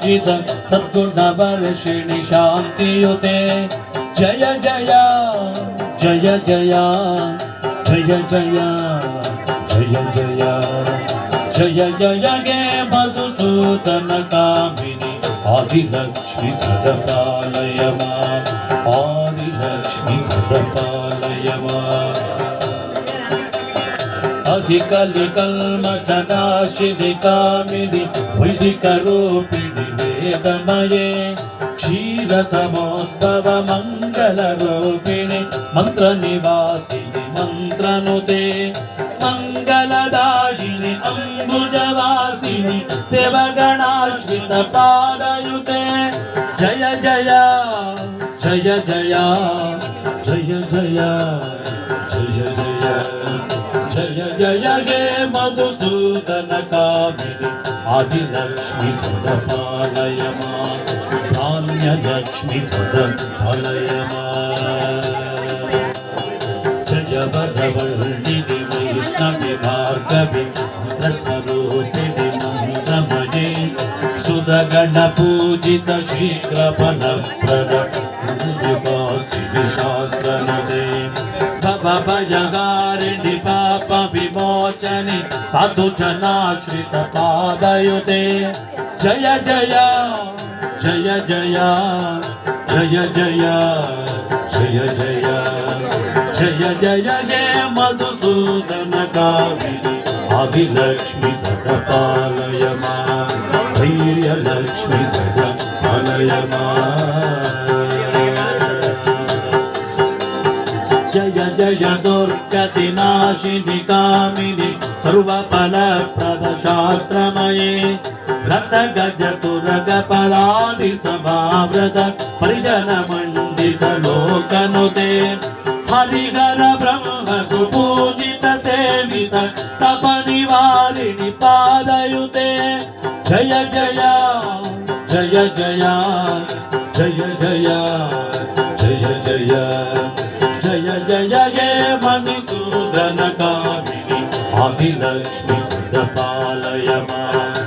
पूजित सद्गुणवर्षिणि शान्तियुते जय जय जय जय जय जय जय जय जय गे मधुसूदन कामिनि आदिलक्ष्मी सदपालय माम् आदिलक्ष्मी सदपालय माम् अधिकलिकल्मषनाशिनि कामिनि वैदिकरूपिणि वेदमये क्षीरसमोद्भव मङ्गलरूपिणि मन्त्रनिवासिनि मन्त्रनुते मङ्गलदायिनि अम्बुजवासिनि देवगणाश्रितपादयुते जय जय जय जय जय जय जय जय जय हे मधुसूदन कामिनि आदिलक्ष्मी सदपालय माम् धान्यलक्ष्मी सदपालय माम् जय वरवर्णिनि वैष्णवि भार्गवि मंत्रस्वरूपिणि मन्त्रमये सुरगणपूजित शीघ्रफलप्रद उद्वासिनि शास्त्रनुते भवभयहारिणि पापविमोचनि साधुजनाश्रितपादयुते जय जय जय जय जय जय जय जय जय जय हे मधुसूदन कामिनि आदिलक्ष्मी सदपालय माम् धैर्यलक्ष्मी सदपालय माम् जय जय दुर्गतिनाशिनि कामिनि सर्वफलप्रद शास्त्रमये रथगजतुरगफलादिसमावृत परिजनमण्डित लोकनुते हरिहर ब्रह्म सुपूजित सेवित तपनिवारिणि पादयुते जय जय जय जय जय जय जय जय जय जय हे मधुसूदन कामिनि आदिलक्ष्मी सदपालय माम्